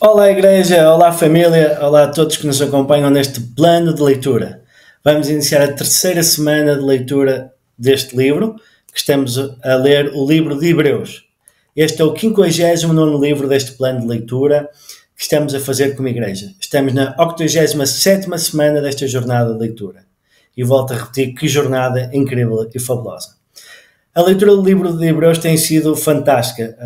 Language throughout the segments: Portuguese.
Olá Igreja, olá família, olá a todos que nos acompanham neste plano de leitura. Vamos iniciar a terceira semana de leitura deste livro, que estamos a ler o livro de Hebreus. Este é o 59º livro deste plano de leitura que estamos a fazer como Igreja. Estamos na 87ª semana desta jornada de leitura. E volto a repetir, que jornada incrível e fabulosa. A leitura do livro de Hebreus tem sido fantástica.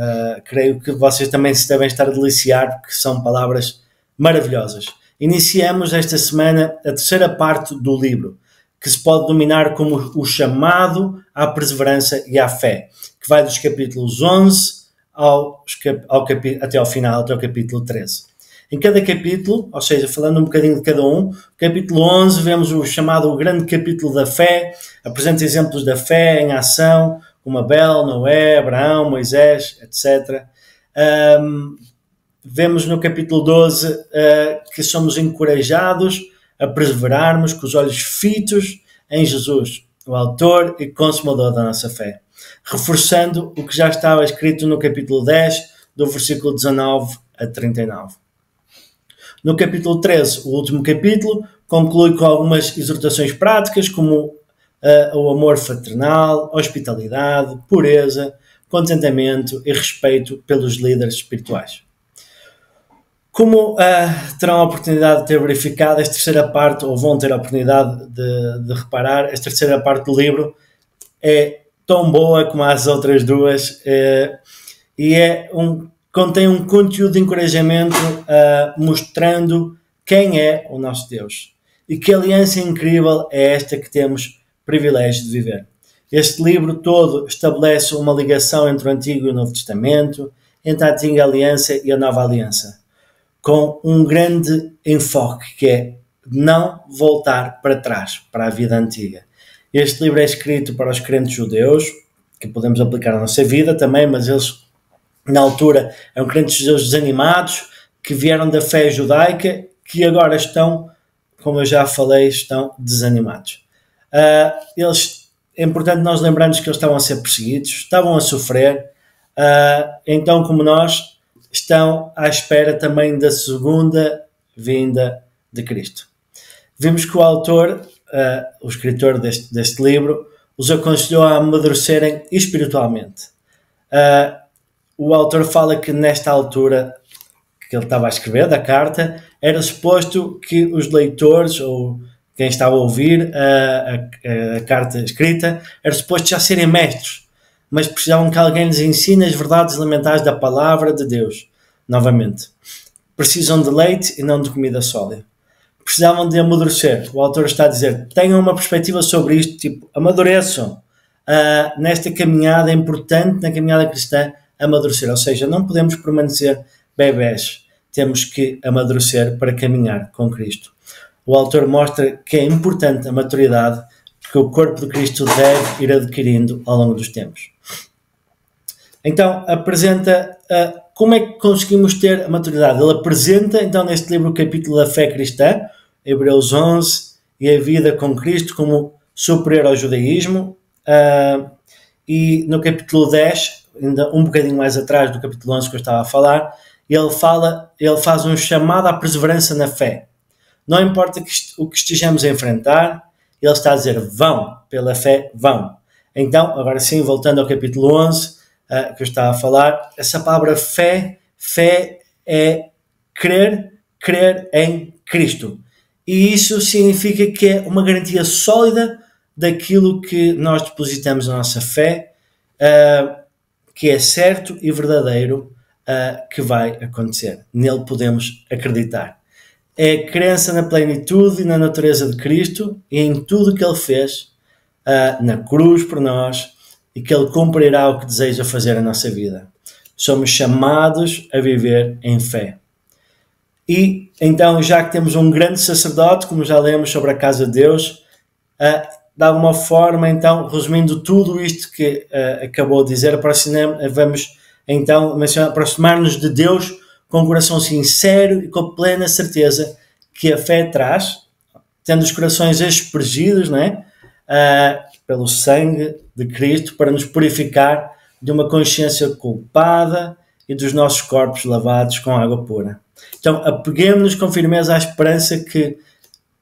Creio que vocês também se devem estar a deliciar, porque são palavras maravilhosas. Iniciamos esta semana a terceira parte do livro, que se pode denominar como o chamado à perseverança e à fé, que vai dos capítulos 11 até ao final, até o capítulo 13. Em cada capítulo, ou seja, falando um bocadinho de cada um, capítulo 11 vemos o chamado o grande capítulo da fé, apresenta exemplos da fé em ação, como Abel, Noé, Abraão, Moisés, etc. Vemos no capítulo 12 que somos encorajados a perseverarmos com os olhos fitos em Jesus, o autor e consumador da nossa fé, reforçando o que já estava escrito no capítulo 10, do versículo 19 a 39. No capítulo 13, o último capítulo, conclui com algumas exortações práticas, como o amor fraternal, hospitalidade, pureza, contentamento e respeito pelos líderes espirituais. Como terão a oportunidade de ter verificado, esta terceira parte, ou vão ter a oportunidade de reparar, esta terceira parte do livro é tão boa como as outras duas e contém um conteúdo de encorajamento mostrando quem é o nosso Deus e que aliança incrível é esta que temos privilégio de viver. Este livro todo estabelece uma ligação entre o Antigo e o Novo Testamento, entre a Antiga Aliança e a Nova Aliança, com um grande enfoque que é não voltar para trás, para a vida antiga. Este livro é escrito para os crentes judeus, que podemos aplicar na nossa vida também, mas eles na altura eram crentes judeus desanimados, que vieram da fé judaica, que agora estão, como eu já falei, estão desanimados. É importante nós lembrarmos que eles estavam a ser perseguidos, estavam a sofrer, então como nós, estão à espera também da segunda vinda de Cristo. Vimos que o autor, o escritor deste livro, os aconselhou a amadurecerem espiritualmente. O autor fala que nesta altura que ele estava a escrever, da carta, era suposto que os leitores, ou quem estava a ouvir a carta escrita, era suposto já serem mestres, mas precisavam que alguém lhes ensine as verdades elementares da palavra de Deus. Novamente, precisam de leite e não de comida sólida. Precisavam de amadurecer. O autor está a dizer, tenham uma perspectiva sobre isto, tipo, amadureçam. Nesta caminhada, é importante, na caminhada cristã, amadurecer. Ou seja, não podemos permanecer bebés. Temos que amadurecer para caminhar com Cristo. O autor mostra que é importante a maturidade que o corpo de Cristo deve ir adquirindo ao longo dos tempos. Então, apresenta como é que conseguimos ter a maturidade. Ele apresenta, então, neste livro o capítulo da fé cristã, Hebreus 11, e a vida com Cristo como superior ao judaísmo. E no capítulo 10, ainda um bocadinho mais atrás do capítulo 11 que eu estava a falar, ele faz um chamado à perseverança na fé. Não importa o que estejamos a enfrentar, ele está a dizer, vão, pela fé, vão. Então, agora sim, voltando ao capítulo 11, que eu estava a falar, essa palavra fé é crer em Cristo. E isso significa que é uma garantia sólida daquilo que nós depositamos na nossa fé, que é certo e verdadeiro, que vai acontecer. Nele podemos acreditar. É a crença na plenitude e na natureza de Cristo e em tudo o que Ele fez na cruz por nós e que Ele cumprirá o que deseja fazer na nossa vida. Somos chamados a viver em fé. E então, já que temos um grande sacerdote, como já lemos sobre a casa de Deus, de alguma forma, então, resumindo tudo isto que acabou de dizer, vamos então aproximar-nos de Deus com um coração sincero e com plena certeza que a fé traz, tendo os corações aspergidos, não é? Pelo sangue de Cristo, para nos purificar de uma consciência culpada e dos nossos corpos lavados com água pura. Então, apeguemos-nos com firmeza à esperança que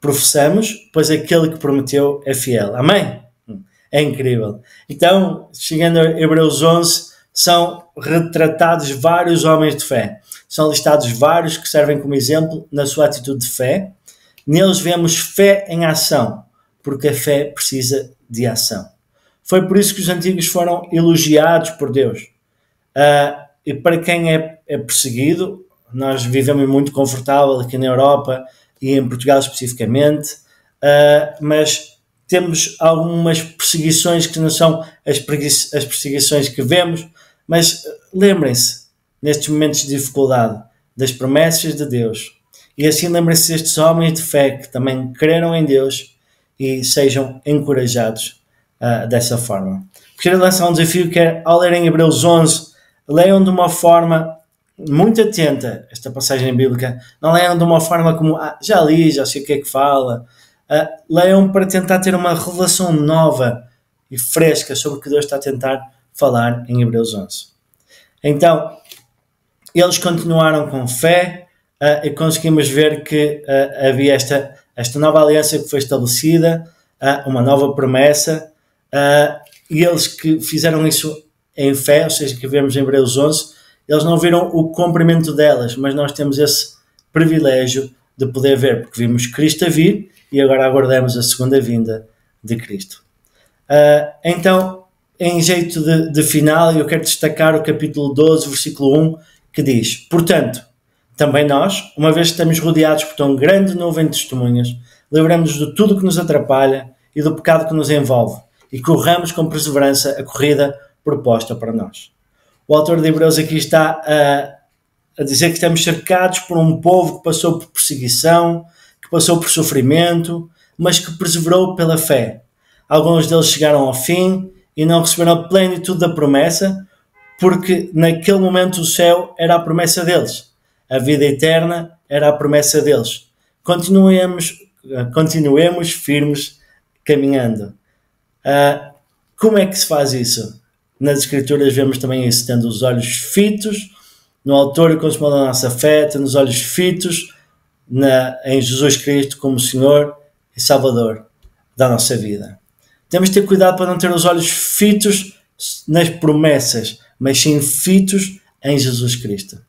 professamos, pois aquele que prometeu é fiel. Amém? É incrível. Então, chegando a Hebreus 11, são retratados vários homens de fé. São listados vários que servem como exemplo na sua atitude de fé. Neles vemos fé em ação, porque a fé precisa de ação. Foi por isso que os antigos foram elogiados por Deus. E para quem é perseguido, nós vivemos muito confortável aqui na Europa e em Portugal especificamente, mas temos algumas perseguições que não são as perseguições que vemos, mas lembrem-se, nestes momentos de dificuldade, das promessas de Deus. E assim lembrem-se destes homens de fé que também creram em Deus e sejam encorajados dessa forma. Quero lançar um desafio que é, ao lerem Hebreus 11, leiam de uma forma muito atenta esta passagem bíblica. Não leiam de uma forma como, já li, já sei o que é que fala. Leiam para tentar ter uma revelação nova e fresca sobre o que Deus está a tentar falar em Hebreus 11. Então, eles continuaram com fé e conseguimos ver que havia esta nova aliança que foi estabelecida, uma nova promessa, e eles que fizeram isso em fé, ou seja, que vemos em Hebreus 11, eles não viram o cumprimento delas, mas nós temos esse privilégio de poder ver, porque vimos Cristo a vir e agora aguardamos a segunda vinda de Cristo. Então, em jeito de final, eu quero destacar o capítulo 12, versículo 1, que diz: portanto, também nós, uma vez que estamos rodeados por tão grande nuvem de testemunhas, livramos-nos de tudo que nos atrapalha e do pecado que nos envolve, e corramos com perseverança a corrida proposta para nós. O autor de Hebreus aqui está a dizer que estamos cercados por um povo que passou por perseguição, que passou por sofrimento, mas que perseverou pela fé. Alguns deles chegaram ao fim e não receberam a plenitude da promessa, porque naquele momento o céu era a promessa deles. A vida eterna era a promessa deles. Continuemos firmes caminhando. Como é que se faz isso? Nas Escrituras vemos também isso, tendo os olhos fitos no autor e consumador da nossa fé, tendo os olhos fitos em Jesus Cristo como Senhor e Salvador da nossa vida. Temos de ter cuidado para não ter os olhos fitos nas promessas, mas sim fitos em Jesus Cristo.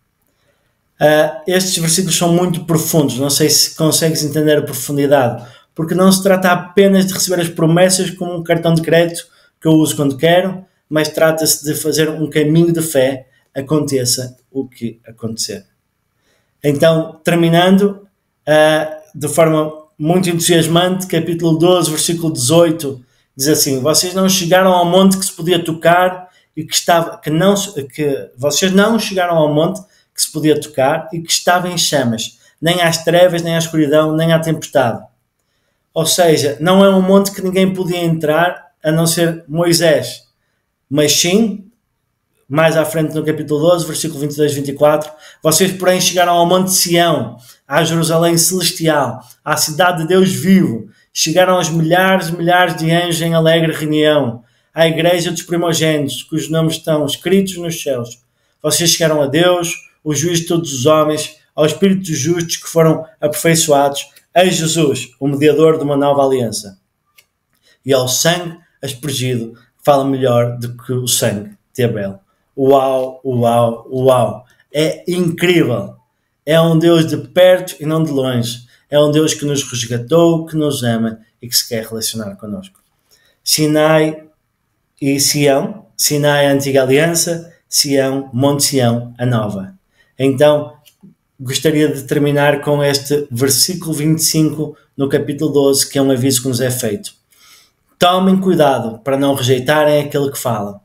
Estes versículos são muito profundos, não sei se consegues entender a profundidade, porque não se trata apenas de receber as promessas como um cartão de crédito que eu uso quando quero, mas trata-se de fazer um caminho de fé, aconteça o que acontecer. Então, terminando, de forma muito entusiasmante, capítulo 12, versículo 18, diz assim: vocês não chegaram ao monte que se podia tocar e vocês não chegaram ao monte que se podia tocar e que estava em chamas, nem às trevas, nem à escuridão, nem à tempestade. Ou seja, não é um monte que ninguém podia entrar a não ser Moisés, mas sim, mais à frente no capítulo 12, versículo 22 e 24, vocês porém chegaram ao monte de Sião, à Jerusalém celestial, à cidade de Deus vivo, chegaram aos milhares e milhares de anjos em alegre reunião, à igreja dos primogênitos, cujos nomes estão escritos nos céus. Vocês chegaram a Deus, o juiz de todos os homens, ao Espírito dos justos que foram aperfeiçoados, a Jesus, o mediador de uma nova aliança, e ao sangue aspergido, fala melhor do que o sangue de Abel. Uau, uau, uau! É incrível! É um Deus de perto e não de longe. É um Deus que nos resgatou, que nos ama e que se quer relacionar connosco. Sinai e Sião. Sinai, a antiga aliança. Sião, Monte Sião, a nova. Então, gostaria de terminar com este versículo 25 no capítulo 12, que é um aviso que nos é feito. Tomem cuidado para não rejeitarem aquele que fala,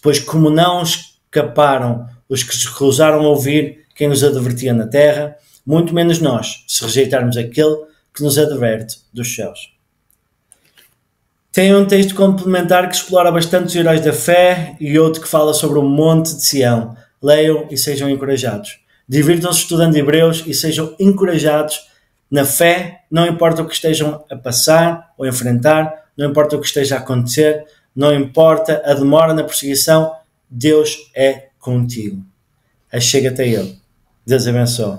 pois como não escaparam os que se recusaram a ouvir quem nos advertia na terra, muito menos nós, se rejeitarmos aquele que nos adverte dos céus. Tem um texto complementar que explora bastante os heróis da fé e outro que fala sobre o monte de Sião. Leiam e sejam encorajados. Divirtam-se estudando Hebreus e sejam encorajados na fé, não importa o que estejam a passar ou a enfrentar, não importa o que esteja a acontecer, não importa a demora na perseguição, Deus é contigo. achega-te a Ele. Deus abençoe.